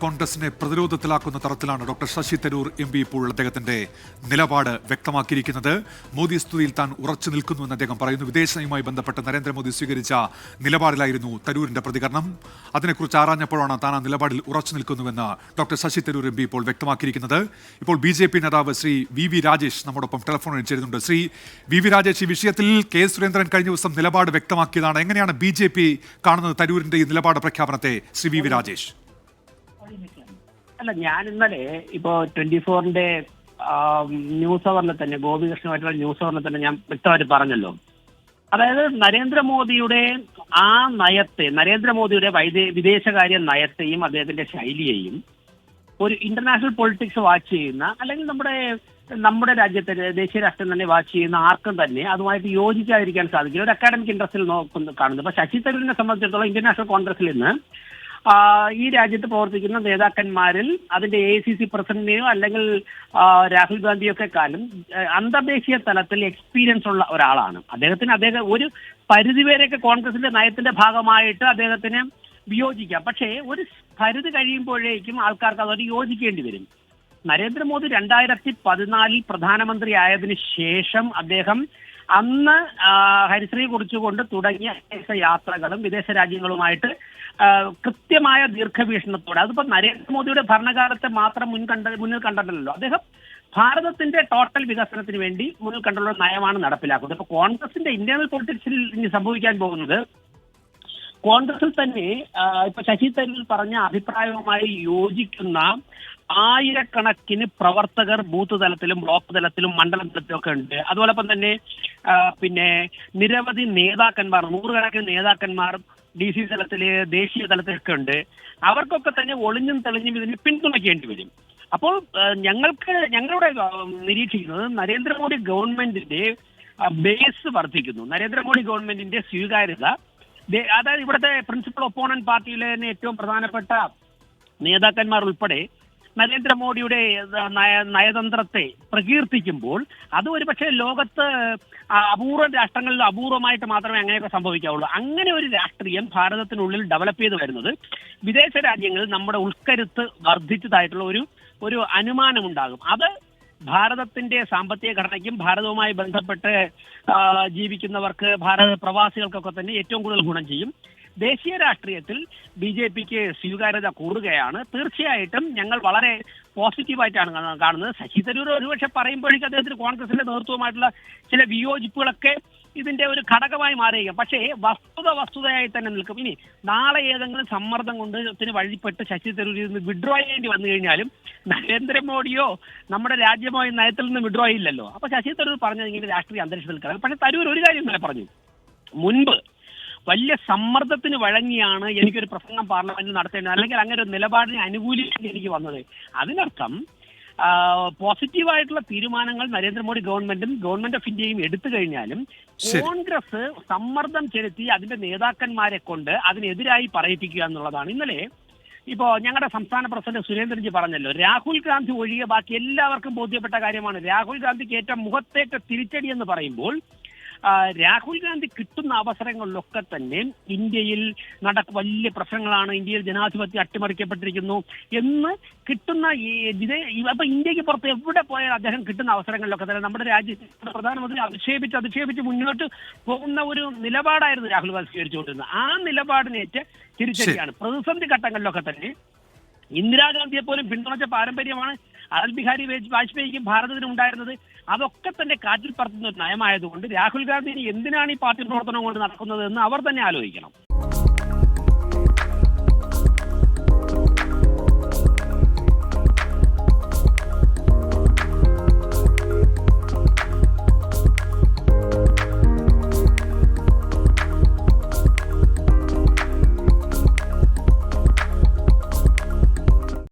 കോൺഗ്രസിനെ പ്രതിരോധത്തിലാക്കുന്ന തരത്തിലാണ് doctor Shashi Tharoor M P ഇപ്പോൾ അദ്ദേഹത്തിന്റെ നിലപാട് വ്യക്തമാക്കിയിരിക്കുന്നത്. മോദി സ്തുതിയിൽ താൻ ഉറച്ചു നിൽക്കുന്നുവെന്ന് അദ്ദേഹം പറയുന്നു. വിദേശ നയവുമായി ബന്ധപ്പെട്ട് നരേന്ദ്രമോദി സ്വീകരിച്ച നിലപാടിലായിരുന്നു തരൂരിന്റെ പ്രതികരണം. അതിനെക്കുറിച്ച് ആരാഞ്ഞപ്പോഴാണ് താൻ ആ നിലപാടിൽ ഉറച്ചു നിൽക്കുന്നുവെന്ന് doctor Shashi Tharoor M P ഇപ്പോൾ വ്യക്തമാക്കിയിരിക്കുന്നത്. ഇപ്പോൾ BJP നേതാവ് ശ്രീ വി രാജേഷ് നമ്മോടൊപ്പം ടെലിഫോണിൽ ചേരുന്നുണ്ട്. ശ്രീ വി രാജേഷ്, ഈ വിഷയത്തിൽ കെ സുരേന്ദ്രൻ കഴിഞ്ഞ ദിവസം നിലപാട് വ്യക്തമാക്കിയതാണ്. എങ്ങനെയാണ് BJP കാണുന്നത് തരൂരിന്റെ ഈ നിലപാട് പ്രഖ്യാപനത്തെ? ശ്രീ വി രാജേഷ്. അല്ല, ഞാൻ ഇന്നലെ ഇപ്പോ 24-ന്റെ ന്യൂസ് അവറിൽ തന്നെ, ഗോപികൃഷ്ണമായിട്ടുള്ള ന്യൂസ് അവറിൽ തന്നെ ഞാൻ വ്യക്തമായിട്ട് പറഞ്ഞല്ലോ. അതായത് നരേന്ദ്രമോദിയുടെ ആ നയത്തെ, നരേന്ദ്രമോദിയുടെ വിദേശകാര്യ നയത്തെയും അദ്ദേഹത്തിന്റെ ശൈലിയെയും ഒരു ഇന്റർനാഷണൽ പൊളിറ്റിക്സ് വാച്ച് ചെയ്യുന്ന, അല്ലെങ്കിൽ നമ്മുടെ രാജ്യത്തെ ദേശീയ രാഷ്ട്രം തന്നെ വാച്ച് ചെയ്യുന്ന ആർക്കും തന്നെ അതുമായിട്ട് യോജിക്കാതിരിക്കാൻ സാധിക്കില്ല. ഒരു അക്കാഡമിക് ഇൻട്രസ്റ്റിൽ കാണുന്നത്. അപ്പൊ ശശി തരൂരിനെ സംബന്ധിച്ചിടത്തോളം ഇന്ത്യൻ നാഷണൽ കോൺഗ്രസിൽ നിന്ന് ഈ രാജ്യത്ത് പ്രവർത്തിക്കുന്ന നേതാക്കന്മാരിൽ അതിന്റെ AICC പ്രസിഡന്റിനെയോ അല്ലെങ്കിൽ രാഹുൽ ഗാന്ധിയൊക്കെ കാലം അന്തർദേശീയ തലത്തിൽ എക്സ്പീരിയൻസ് ഉള്ള ഒരാളാണ്. അദ്ദേഹം ഒരു പരിധിവരെയൊക്കെ കോൺഗ്രസിന്റെ നയത്തിന്റെ ഭാഗമായിട്ട് അദ്ദേഹത്തിന് വിയോജിക്കാം. പക്ഷേ ഒരു പരിധി കഴിയുമ്പോഴേക്കും ആൾക്കാർക്ക് അതൊരു യോജിക്കേണ്ടി വരും. നരേന്ദ്രമോദി 2014 പ്രധാനമന്ത്രി ആയതിനു ശേഷം അദ്ദേഹം അന്ന് ഹരിശ്രീ കുറിച്ചുകൊണ്ട് തുടങ്ങിയ യാത്രകളും വിദേശ രാജ്യങ്ങളുമായിട്ട് കൃത്യമായ ദീർഘവീക്ഷണത്തോടെ, അതിപ്പോ നരേന്ദ്രമോദിയുടെ ഭരണകാലത്തെ മാത്രം മുന്നിൽ കണ്ടിട്ടല്ലോ. അദ്ദേഹം ഭാരതത്തിന്റെ ടോട്ടൽ വികസനത്തിന് വേണ്ടി മുന്നിൽ കണ്ടുള്ള നയമാണ് നടപ്പിലാക്കുന്നത്. ഇപ്പൊ കോൺഗ്രസിന്റെ ഇന്റേണൽ പൊളിറ്റിക്സിൽ ഇനി സംഭവിക്കാൻ പോകുന്നത്, കോൺഗ്രസിൽ തന്നെ ഇപ്പൊ ശശി തരൂർ പറഞ്ഞ അഭിപ്രായവുമായി യോജിക്കുന്ന ആയിരക്കണക്കിന് പ്രവർത്തകർ ബൂത്ത് തലത്തിലും ബ്ലോക്ക് തലത്തിലും മണ്ഡലം തലത്തിലും ഒക്കെ ഉണ്ട്. അതോടൊപ്പം തന്നെ പിന്നെ നിരവധി നേതാക്കന്മാർ, നൂറുകണക്കിന് നേതാക്കന്മാർ DC തലത്തില്, ദേശീയ തലത്തിലൊക്കെ ഉണ്ട്. അവർക്കൊക്കെ തന്നെ ഒളിഞ്ഞും തെളിഞ്ഞും ഇതിന് പിന്തുണയ്ക്കേണ്ടി വരും. അപ്പോൾ ഞങ്ങളുടെ നിരീക്ഷിക്കുന്നത് നരേന്ദ്രമോദി ഗവൺമെന്റിന്റെ ബേസ് വർദ്ധിക്കുന്നു. നരേന്ദ്രമോദി ഗവൺമെന്റിന്റെ സ്വീകാര്യത, അതായത് ഇവിടുത്തെ പ്രിൻസിപ്പൽ ഒപ്പോണന്റ് പാർട്ടിയിലെ തന്നെ ഏറ്റവും പ്രധാനപ്പെട്ട നേതാക്കന്മാർ ഉൾപ്പെടെ നരേന്ദ്രമോദിയുടെ നയതന്ത്രത്തെ പ്രകീർത്തിക്കുമ്പോൾ അത് ഒരുപക്ഷെ ലോകത്ത് അപൂർവ രാഷ്ട്രങ്ങളിൽ അപൂർവമായിട്ട് മാത്രമേ അങ്ങനെയൊക്കെ സംഭവിക്കാവുള്ളൂ. അങ്ങനെ ഒരു രാഷ്ട്രീയം ഭാരതത്തിനുള്ളിൽ ഡെവലപ്പ് ചെയ്ത് വരുന്നത് വിദേശ രാജ്യങ്ങളിൽ നമ്മുടെ ഉൾക്കരുത്ത് വർദ്ധിച്ചതായിട്ടുള്ള ഒരു അനുമാനമുണ്ടാകും. അത് ഭാരതത്തിന്റെ സാമ്പത്തിക ഘടനയ്ക്കും ഭാരതവുമായി ബന്ധപ്പെട്ട് ജീവിക്കുന്നവർക്ക്, ഭാരത പ്രവാസികൾക്കൊക്കെ തന്നെ ഏറ്റവും കൂടുതൽ ഗുണം ചെയ്യും. ദേശീയ രാഷ്ട്രീയത്തിൽ BJPക്ക് സ്വീകാര്യത കൂടുകയാണ്. തീർച്ചയായിട്ടും ഞങ്ങൾ വളരെ പോസിറ്റീവായിട്ടാണ് കാണുന്നത്. ശശി തരൂർ ഒരുപക്ഷെ പറയുമ്പോഴേക്കും അദ്ദേഹത്തിന് കോൺഗ്രസിന്റെ നേതൃത്വമായിട്ടുള്ള ചില വിയോജിപ്പുകളൊക്കെ ഇതിന്റെ ഒരു ഘടകമായി മാറുകയും, പക്ഷേ വസ്തുതയായി തന്നെ നിൽക്കും. ഇനി നാളെ ഏതെങ്കിലും സമ്മർദ്ദം കൊണ്ട് വഴിപ്പെട്ട് ശശി തരൂരിൽ നിന്ന് വിഡ്രോ ചെയ്യേണ്ടി വന്നു കഴിഞ്ഞാലും നരേന്ദ്രമോദിയോ നമ്മുടെ രാജ്യമോ ഈ നയത്തിൽ നിന്ന് വിഡ്രോ ചെയ്യില്ലല്ലോ. അപ്പൊ ശശി തരൂർ പറഞ്ഞത് ഇങ്ങനെ രാഷ്ട്രീയ അന്തരീക്ഷത്തിൽ കിടക്കും. പക്ഷെ തരൂർ ഒരു കാര്യം തന്നെ പറഞ്ഞു, മുൻപ് വലിയ സമ്മർദ്ദത്തിന് വഴങ്ങിയാണ് എനിക്കൊരു പ്രസംഗം പാർലമെന്റിൽ നടത്തേണ്ടത്, അല്ലെങ്കിൽ അങ്ങനെ ഒരു നിലപാടിനെ അനുകൂലിക്കാൻ എനിക്ക് വന്നത്. അതിനർത്ഥം പോസിറ്റീവായിട്ടുള്ള തീരുമാനങ്ങൾ നരേന്ദ്രമോദി ഗവൺമെന്റും ഗവൺമെന്റ് ഓഫ് ഇന്ത്യയും എടുത്തു കഴിഞ്ഞാലും കോൺഗ്രസ് സമ്മർദ്ദം ചെലുത്തി അതിന്റെ നേതാക്കന്മാരെ കൊണ്ട് അതിനെതിരായി പറയിപ്പിക്കുക എന്നുള്ളതാണ്. ഇന്നലെ ഇപ്പോ ഞങ്ങളുടെ സംസ്ഥാന പ്രസിഡന്റ് സുരേന്ദ്രൻജി പറഞ്ഞല്ലോ, രാഹുൽ ഗാന്ധി ഒഴികെ ബാക്കി എല്ലാവർക്കും ബോധ്യപ്പെട്ട കാര്യമാണ്. രാഹുൽ ഗാന്ധിക്ക് ഏറ്റവും മുഖത്തേറ്റ തിരിച്ചടി എന്ന് പറയുമ്പോൾ രാഹുൽ ഗാന്ധി കിട്ടുന്ന അവസരങ്ങളിലൊക്കെ തന്നെ ഇന്ത്യയിൽ വലിയ പ്രശ്നങ്ങളാണ്, ഇന്ത്യയിൽ ജനാധിപത്യം അട്ടിമറിക്കപ്പെട്ടിരിക്കുന്നു എന്ന് കിട്ടുന്ന അപ്പൊ ഇന്ത്യക്ക് പുറത്ത് എവിടെ പോയാൽ അദ്ദേഹം കിട്ടുന്ന അവസരങ്ങളിലൊക്കെ തന്നെ നമ്മുടെ രാജ്യത്തെ പ്രധാനമന്ത്രി അധിക്ഷേപിച്ച് മുന്നോട്ട് പോകുന്ന ഒരു നിലപാടായിരുന്നു രാഹുൽ ഗാന്ധി സ്വീകരിച്ചുകൊണ്ടിരുന്നത്. ആ നിലപാടിനേറ്റ് തിരിച്ചടിയാണ്. പ്രതിസന്ധി ഘട്ടങ്ങളിലൊക്കെ തന്നെ ഇന്ദിരാഗാന്ധിയെ പോലും പിന്തുണച്ച പാരമ്പര്യമാണ് അടൽ ബിഹാരി വാജ്പേയിക്കും ഭാരതത്തിന് ഉണ്ടായിരുന്നത്. അതൊക്കെ തന്നെ കാറ്റിൽ പറത്തുന്ന ഒരു നയമായതുകൊണ്ട് രാഹുൽ ഗാന്ധി എന്തിനാണ് ഈ പാർട്ടി പ്രവർത്തനം കൊണ്ട് നടക്കുന്നത് എന്ന് അവർ തന്നെ ആലോചിക്കണം.